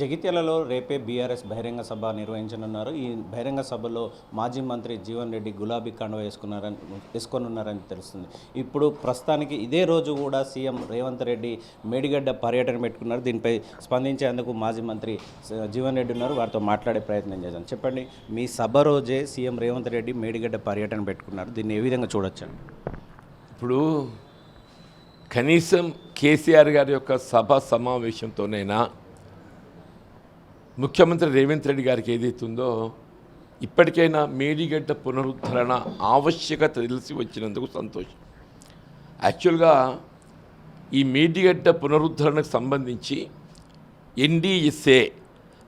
జగిత్యాలలో రేపే బీఆర్ఎస్ బహిరంగ సభ నిర్వహించనున్నారు. ఈ బహిరంగ సభలో మాజీ మంత్రి జీవన్ రెడ్డి గులాబీ కండువ వేసుకొనున్నారని తెలుస్తుంది. ఇప్పుడు ప్రస్తుతానికి ఇదే రోజు కూడా సీఎం రేవంత్ రెడ్డి మేడిగడ్డ పర్యటన పెట్టుకున్నారు. దీనిపై స్పందించేందుకు మాజీ మంత్రి జీవన్ రెడ్డి ఉన్నారు. వారితో మాట్లాడే ప్రయత్నం చేద్దాం. చెప్పండి, మీ సభ రోజే సీఎం రేవంత్ రెడ్డి మేడిగడ్డ పర్యటన పెట్టుకున్నారు. దీన్ని ఏ విధంగా చూడొచ్చండి? ఇప్పుడు కనీసం కేసీఆర్ గారి యొక్క సభ సమావేశంతోనైనా ముఖ్యమంత్రి రేవంత్ రెడ్డి గారికి ఏదైతుందో ఇప్పటికైనా మేడిగడ్డ పునరుద్ధరణ ఆవశ్యకత తెలిసి వచ్చినందుకు సంతోషం. యాక్చువల్గా ఈ మేడిగడ్డ పునరుద్ధరణకు సంబంధించి NDSA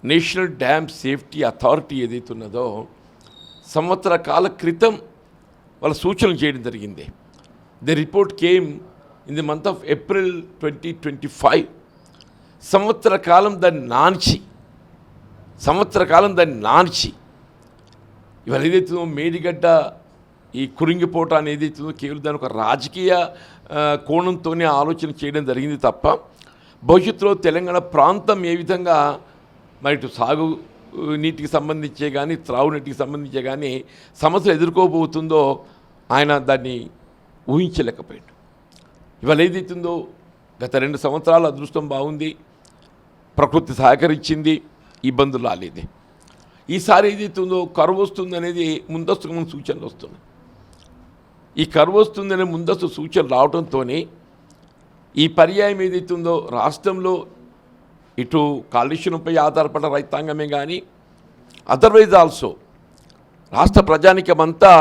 national dam safety authority ఏదైతున్నదో సంవత్సర కాల క్రితం వాళ్ళ సూచనలు చేయడం జరిగింది. The report came in the month of April 2025. సంవత్సర కాలం దాన్ని నాన్చి ఇవాళ ఏదైతుందో మేడిగడ్డ ఈ కురింగిపోవటం అనేది ఏదైతుందో కేవలం దాని ఒక రాజకీయ కోణంతోనే ఆలోచన చేయడం జరిగింది తప్ప భవిష్యత్తులో తెలంగాణ ప్రాంతం ఏ విధంగా మరి ఇటు సాగు నీటికి సంబంధించే కానీ త్రాగునీటికి సంబంధించే కానీ సమస్యలు ఎదుర్కోబోతుందో ఆయన దాన్ని ఊహించలేకపోయాడు. ఇవాళ ఏదైతుందో గత 2 సంవత్సరాల అదృష్టం బాగుంది, ప్రకృతి సహకరించింది, ఇబ్బందులు రాలేదు. ఈసారి ఏదైతుందో కరువు వస్తుంది అనేది ముందస్తుగా మన సూచనలు వస్తున్నాయి. ఈ కరువు వస్తుందనే ముందస్తు సూచనలు రావడంతో ఈ పర్యాయం ఏదైతుందో రాష్ట్రంలో ఇటు కాలుష్యంపై ఆధారపడ్డ రైతాంగమే కానీ అదర్వైజ్ ఆల్సో రాష్ట్ర ప్రజానికమంతా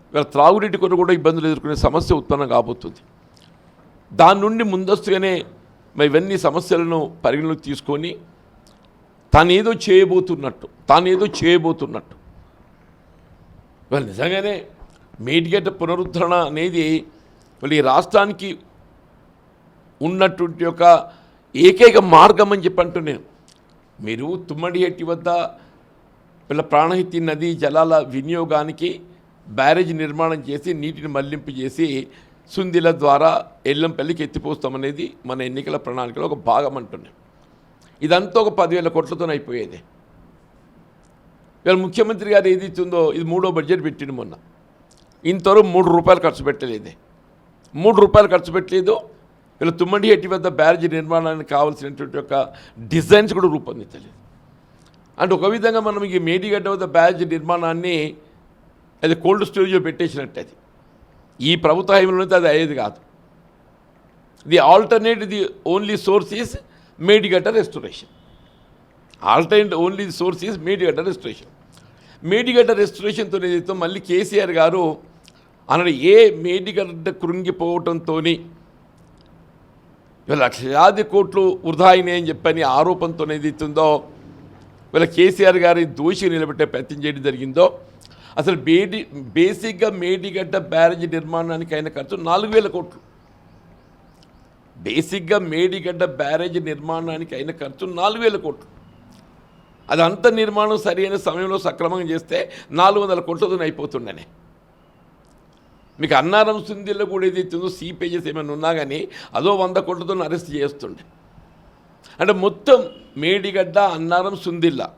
ఇవాళ త్రాగునీటి కొరకు కూడా ఇబ్బందులు ఎదుర్కొనే సమస్య ఉత్పన్నం కాబోతుంది. దాని నుండి ముందస్తుగానే మరి ఇవన్నీ సమస్యలను పరిగణలోకి తీసుకొని తాను ఏదో చేయబోతున్నట్టు వాళ్ళు నిజంగానే మేడిగడ్డ పునరుద్ధరణ అనేది వాళ్ళు ఈ రాష్ట్రానికి ఉన్నటువంటి ఒక ఏకైక మార్గం అని చెప్పి అంటున్నాను. మీరు తుమ్మడిహెట్టి వద్ద వీళ్ళ ప్రాణహితి నదీ జలాల వినియోగానికి బ్యారేజ్ నిర్మాణం చేసి నీటిని మళ్లింపు చేసి సుందిల ద్వారా ఎల్లంపల్లికి ఎత్తిపోస్తామనేది మన ఎన్నికల ప్రణాళికలో ఒక భాగం అంటున్నాం. ఇదంతా ఒక 10,000 కోట్లతో అయిపోయేది. ఇవాళ ముఖ్యమంత్రి గారు ఏదైతుందో ఇది 3వ బడ్జెట్ పెట్టిండు మొన్న. ఇంతవరకు 3 రూపాయలు ఖర్చు పెట్టలేదు. 3 రూపాయలు ఖర్చు పెట్టలేదు. వీళ్ళ తుమ్మడిహెట్టి వద్ద బ్యారేజ్ నిర్మాణానికి కావాల్సినటువంటి ఒక డిజైన్స్ కూడా రూపొందించలేదు. అంటే ఒక విధంగా మనం ఈ మేడిగడ్డ వద్ద బ్యారేజ్ నిర్మాణాన్ని అది కోల్డ్ స్టోరేజ్లో పెట్టేసినట్టు అది ఈ ప్రభుత్వ హయాంలోనే అది అయ్యేది కాదు. The alternate the only source is Medigadda restoration. Medigadda రెస్టోరేషన్తో ఏదైతే మళ్ళీ కేసీఆర్ గారు అన్నది ఏ మేడిగడ్డ కృంగిపోవటంతో వీళ్ళ లక్షలాది కోట్లు వృధా అయినాయి అని చెప్పని ఆరోపణతో ఏదైతుందో వీళ్ళ కేసీఆర్ గారి దోషి నిలబెట్టే ప్రయత్నం చేయడం జరిగిందో అసలు బేసిక్గా మేడిగడ్డ బ్యారేజ్ నిర్మాణానికి అయిన ఖర్చు 4,000 కోట్లు. బేసిక్గా మేడిగడ్డ బ్యారేజ్ నిర్మాణానికి అయిన ఖర్చు 4,000 కోట్లు. అదంతా నిర్మాణం సరైన సమయంలో సక్రమంగా చేస్తే 400 కోట్లతో అయిపోతుండనే. మీకు అన్నారం సుందిల్లో కూడా ఏదైతుందో సీ పేజెస్ ఏమైనా ఉన్నా కానీ అదో 100 కోట్లతో అరెస్ట్ చేస్తుండే. అంటే మొత్తం మేడిగడ్డ అన్నారం సుందిల్లా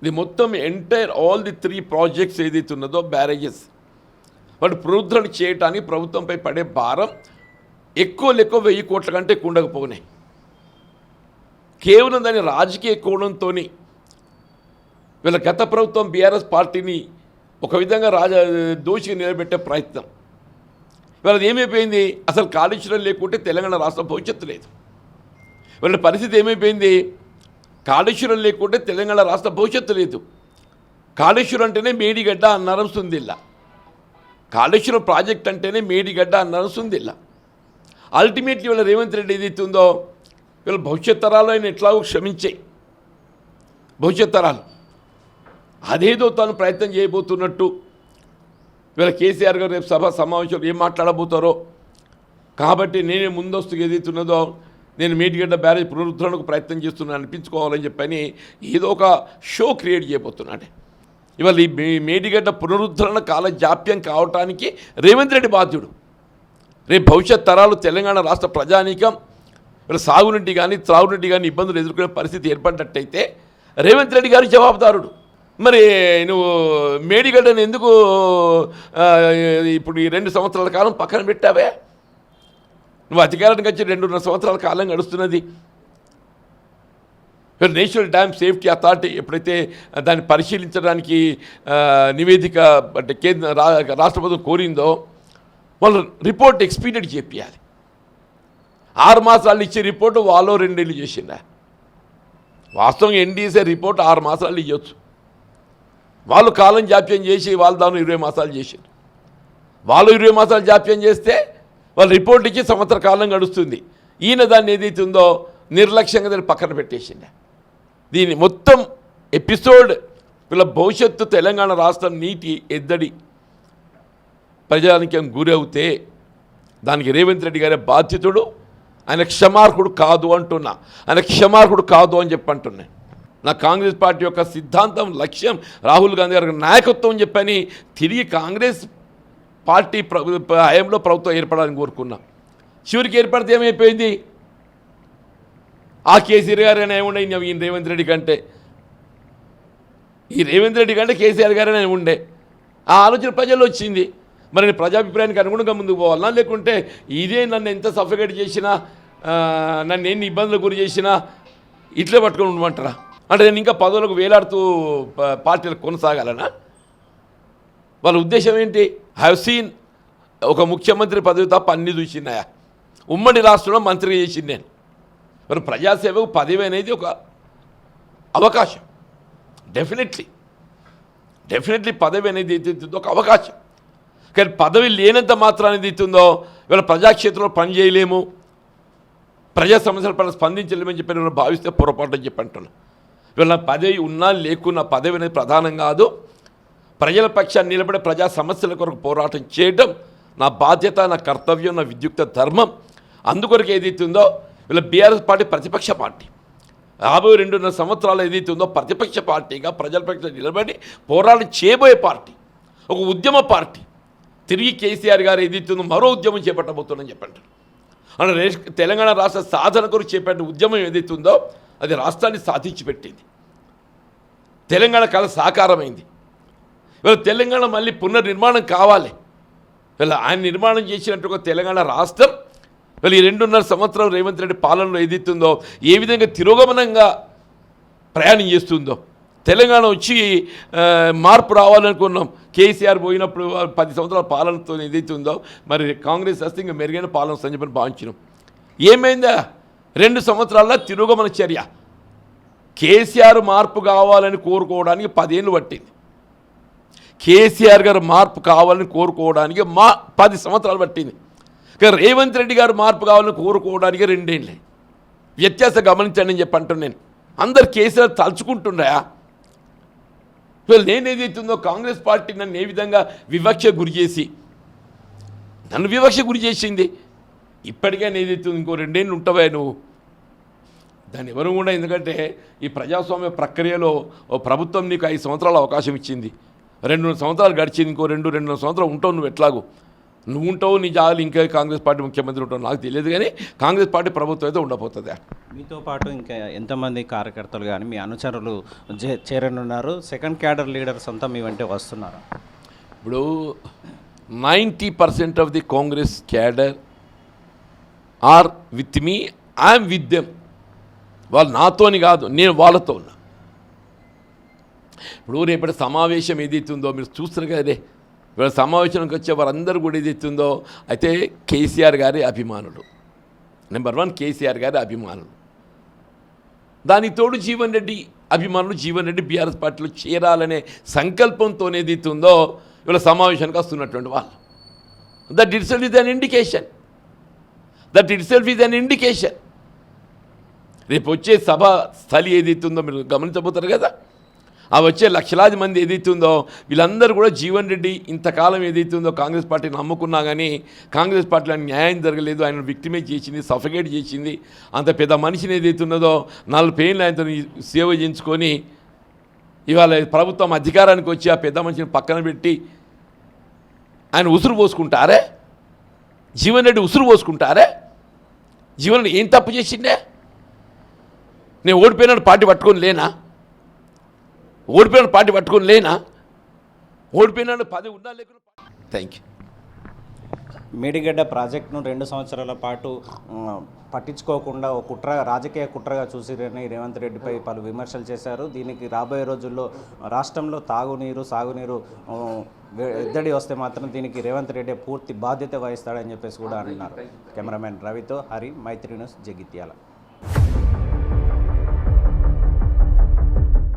ఇది మొత్తం ఎంటైర్ ఆల్ ది 3 ప్రాజెక్ట్స్ ఏదైతున్నదో బ్యారేజెస్ వాటి పునరుద్ధరణ చేయడానికి ప్రభుత్వంపై పడే భారం ఎక్కువ 1,000 కోట్ల కంటే ఎక్కువ ఉండకపోయినాయి. కేవలం దాని రాజకీయ కోణంతో వీళ్ళ గత ప్రభుత్వం బీఆర్ఎస్ పార్టీని ఒక విధంగా దోషిగా నిలబెట్టే ప్రయత్నం. వీళ్ళ ఏమైపోయింది, అసలు కాళేశ్వరం లేకుంటే తెలంగాణ రాష్ట్ర భవిష్యత్తు లేదు. వీళ్ళ పరిస్థితి ఏమైపోయింది, కాళేశ్వరం లేకుంటే తెలంగాణ రాష్ట్ర భవిష్యత్తు లేదు. కాళేశ్వరం అంటేనే మేడిగడ్డ అన్నారం సుందిల్లా. కాళేశ్వరం ప్రాజెక్ట్ అంటేనే మేడిగడ్డ అన్నారం సుందిల్లా. అల్టిమేట్లీ వీళ్ళ రేవంత్ రెడ్డి ఏదైతుందో వీళ్ళ భవిష్యత్ తరాలు ఆయన ఎట్లాగో క్షమించాయి. భవిష్యత్ తరాలు అదేదో తాను ప్రయత్నం చేయబోతున్నట్టు వీళ్ళ కేసీఆర్ గారు రేపు సభ సమావేశంలో ఏం మాట్లాడబోతారో కాబట్టి నేనే ముందస్తుగా ఏదైతున్నదో నేను మేడిగడ్డ బ్యారేజ్ పునరుద్ధరణకు ప్రయత్నం చేస్తున్నాను అనిపించుకోవాలని చెప్పని ఏదో ఒక షో క్రియేట్ చేయబోతున్నాడు. ఇవాళ ఈ మేడిగడ్డ పునరుద్ధరణ కాల జాప్యం కావటానికి రేవంత్ రెడ్డి బాధ్యుడు. రేపు భవిష్యత్ తరాలు తెలంగాణ రాష్ట్ర ప్రజానీకం వీళ్ళ సాగునీటి కానీ త్రాగునీటి కానీ ఇబ్బందులు ఎదుర్కొనే పరిస్థితి ఏర్పడినట్టయితే రేవంత్ రెడ్డి గారు జవాబుదారుడు. మరి నువ్వు మేడిగడ్డను ఎందుకు ఇప్పుడు ఈ 2 సంవత్సరాల కాలం పక్కన పెట్టావే? నువ్వు అధికారానికి వచ్చి 2.5 సంవత్సరాల కాలం గడుస్తున్నది. నేషనల్ డ్యామ్ సేఫ్టీ అథారిటీ ఎప్పుడైతే దాన్ని పరిశీలించడానికి నివేదిక అంటే రాష్ట్ర ప్రభుత్వం కోరిందో వాళ్ళు రిపోర్ట్ ఎక్స్పీరియడ్ చేయాలి. 6 మాసాలు ఇచ్చే రిపోర్టు వాళ్ళు 2 నెలలు చేసిందా? వాస్తవంగా ఎన్డీసీ రిపోర్ట్ 6 మాసాలు ఇవ్వచ్చు. వాళ్ళు కాలం జాప్యం చేసి వాళ్ళు దాన్ని 20 మాసాలు చేశారు. వాళ్ళు 20 మాసాలు జాప్యం చేస్తే వాళ్ళు రిపోర్ట్ ఇచ్చి సంవత్సర కాలం గడుస్తుంది. ఈయన దాన్ని ఏదైతే ఉందో నిర్లక్ష్యంగా దాన్ని పక్కన పెట్టేసింది. దీని మొత్తం ఎపిసోడ్ వీళ్ళ భవిష్యత్తు తెలంగాణ రాష్ట్రం నీటి ఎద్దడి ప్రజానికం గురవుతే దానికి రేవంత్ రెడ్డి గారి బాధ్యతుడు. ఆయన క్షమార్హుడు కాదు అంటున్నా. ఆయన క్షమార్హుడు కాదు అని చెప్పంటున్నా. నా కాంగ్రెస్ పార్టీ యొక్క సిద్ధాంతం లక్ష్యం రాహుల్ గాంధీ గారికి నాయకత్వం చెప్పని తిరిగి కాంగ్రెస్ పార్టీ హయాంలో ప్రభుత్వం ఏర్పడాలని కోరుకున్నాం. చివరికి ఏర్పడితే ఏమైపోయింది? ఆ కేసీఆర్ గారైనా ఏముండే ఈయన రేవంత్ రెడ్డి కంటే, ఈ రేవంత్ రెడ్డి కంటే కేసీఆర్ గారైనా ఉండే ఆ ఆలోచన ప్రజల్లో వచ్చింది. మరి నేను ప్రజాభిప్రాయానికి అనుగుణంగా ముందుకు పోవాలన్నా, లేకుంటే ఇదే నన్ను ఎంత సఫికేట్ చేసినా నన్ను ఎన్ని ఇబ్బందులకు గురి చేసినా ఇట్లే పట్టుకొని ఉండమంటారా? అంటే నేను ఇంకా పదవులకు వేలాడుతూ పార్టీలకు కొనసాగాలనా? వాళ్ళ ఉద్దేశం ఏంటి? హ్యావ్ సీన్ ఒక ముఖ్యమంత్రి పదవి తప్ప అన్నీ చూసినాయా? ఉమ్మడి రాష్ట్రంలో మంత్రిగా చేసింది నేను. మరి ప్రజాసేవకు పదవి అనేది ఒక అవకాశం. డెఫినెట్లీ పదవి అనేది అవుతుందో ఒక అవకాశం. కానీ పదవి లేనంత మాత్రాన్ని అవుతుందో వీళ్ళ ప్రజాక్షేత్రంలో పనిచేయలేము, ప్రజా సమస్యల పైన స్పందించలేమని చెప్పి నేను భావిస్తే పొరపాటు అని చెప్పి అంటున్నాను. వీళ్ళ పదవి ఉన్నా లేకున్నా పదవి అనేది ప్రధానం కాదు. ప్రజల పక్షాన్ని నిలబడే ప్రజా సమస్యల కొరకు పోరాటం చేయడం నా బాధ్యత, నా కర్తవ్యం, నా విద్యుక్త ధర్మం. అందుకొరకు ఏదైతుందో వీళ్ళ బీఆర్ఎస్ పార్టీ ప్రతిపక్ష పార్టీ రాబోయే 2.5 సంవత్సరాలు ఏదైతుందో ప్రతిపక్ష పార్టీగా ప్రజల పక్షాన్ని నిలబడి పోరాటం చేయబోయే పార్టీ, ఒక ఉద్యమ పార్టీ. తిరిగి కేసీఆర్ గారు ఏదైతుందో మరో ఉద్యమం చేపట్టబోతుందని చెప్పంటారు. అంటే తెలంగాణ రాష్ట్ర సాధన కొరకు చేపట్టిన ఉద్యమం ఏదైతుందో అది రాష్ట్రాన్ని సాధించి పెట్టింది. తెలంగాణ కళ సాకారమైంది. వీళ్ళ తెలంగాణ మళ్ళీ పునర్నిర్మాణం కావాలి. వీళ్ళ ఆయన నిర్మాణం చేసినట్టుగా తెలంగాణ రాష్ట్రం వీళ్ళు ఈ 2.5 సంవత్సరం రేవంత్ రెడ్డి పాలనలో ఏదైతుందో ఏ విధంగా తిరోగమనంగా ప్రయాణం చేస్తుందో. తెలంగాణ వచ్చి మార్పు రావాలనుకున్నాం. కేసీఆర్ పోయినప్పుడు 10 సంవత్సరాల పాలనతో ఏదైతుందో మరి కాంగ్రెస్ వస్తే ఇంకా మెరుగైన పాలన సంజపని భావించినాం. ఏమైందా? 2 సంవత్సరాల్లో తిరోగమన చర్య. కేసీఆర్ మార్పు కావాలని కోరుకోవడానికి 10 ఏళ్ళు పట్టింది. కేసీఆర్ గారు మార్పు కావాలని కోరుకోవడానికి 10 సంవత్సరాలు పట్టింది. కానీ రేవంత్ రెడ్డి గారు మార్పు కావాలని కోరుకోవడానికి 2 ఏళ్ళే. వ్యత్యాసం గమనించండి అని చెప్పి అంటున్నాను నేను. అందరు కేసీఆర్ తలుచుకుంటున్నాయా? నేనేదైతుందో కాంగ్రెస్ పార్టీ నన్ను ఏ విధంగా వివక్ష గురి చేసి నన్ను వివక్ష గురి చేసింది. ఇప్పటికే ఏదైతుంది ఇంకో 2 ఏళ్ళు ఉంటావా నువ్వు? దాన్ని ఎవరు కూడా, ఎందుకంటే ఈ ప్రజాస్వామ్య ప్రక్రియలో ఓ ప్రభుత్వం నీకు 5 సంవత్సరాల అవకాశం ఇచ్చింది. 2 సంవత్సరాలు గడిచింది. ఇంకో 2 సంవత్సరాలు ఉంటావు. నువ్వు ఎట్లాగూ నువ్వు ఉంటావు, నీ జాగాలు ఇంకా కాంగ్రెస్ పార్టీ ముఖ్యమంత్రి ఉంటావు నాకు తెలియదు. కానీ కాంగ్రెస్ పార్టీ ప్రభుత్వం అయితే ఉండబోతుంది. మీతో పాటు ఇంకా ఎంతమంది కార్యకర్తలు కానీ మీ అనుచరులు చేరనున్నారు? సెకండ్ క్యాడర్ లీడర్స్ అంతా మీ వెంటే వస్తున్నారు. ఇప్పుడు 90% of the Congress cadre are with me, I'm with them. వాళ్ళు నాతోని కాదు, నేను వాళ్ళతో ఉన్నా. ఇప్పుడు రేపటి సమావేశం ఏదైతుందో మీరు చూస్తారు కదే, వీళ్ళ సమావేశానికి వచ్చే వారందరూ కూడా ఏదైతుందో అయితే కేసీఆర్ గారి అభిమానులు. నెంబర్ 1 కేసీఆర్ గారి అభిమానులు. దానికి తోడు జీవన్ రెడ్డి అభిమానులు. జీవన్ రెడ్డి బీఆర్ఎస్ పార్టీలో చేరాలనే సంకల్పంతో ఏదైతుందో వీళ్ళ సమావేశానికి వస్తున్నటువంటి వాళ్ళు. That it self is an indication. రేపు వచ్చే సభ స్థలి ఏదైతుందో మీరు గమనించబోతారు కదా, ఆ వచ్చే లక్షలాది మంది ఏదైతుందో వీళ్ళందరూ కూడా జీవన్ రెడ్డి ఇంతకాలం ఏదైతుందో కాంగ్రెస్ పార్టీని నమ్ముకున్నా కానీ కాంగ్రెస్ పార్టీలో న్యాయం జరగలేదు, ఆయన విక్టిమైజ్ చేసింది, సఫికేట్ చేసింది. అంత పెద్ద మనిషిని ఏదైతున్నదో 40 ఏళ్ళు ఆయనతో సేవ చేయించుకొని ఇవాళ ప్రభుత్వం అధికారానికి వచ్చి ఆ పెద్ద మనిషిని పక్కన పెట్టి ఆయన ఉసురు పోసుకుంటారే, జీవన్ రెడ్డి ఉసురు పోసుకుంటారే. జీవన్ ఏం తప్పు చేసిండే? నేను ఓడిపోయినాను పార్టీ పట్టుకొని లేనా? ఓడిపోయిన పార్టీ పట్టుకొని లేనా? ఓడిపోయినాను పదవి ఉన్నా లేకుండా. Thank you. మేడిగడ్డ ప్రాజెక్టును 2 సంవత్సరాల పాటు పట్టించుకోకుండా ఒక రాజకీయ కుట్రగా చూసిరని రేవంత్ రెడ్డిపై పలు విమర్శలు చేశారు. దీనికి రాబోయే రోజుల్లో రాష్ట్రంలో తాగునీరు సాగునీరు ఎద్దడి వస్తే మాత్రం దీనికి రేవంత్ రెడ్డి పూర్తి బాధ్యత వహిస్తాడని చెప్పేసి కూడా అన్నారు. కెమెరామెన్ రవితో హరి, మైత్రి న్యూస్, జగిత్యాల.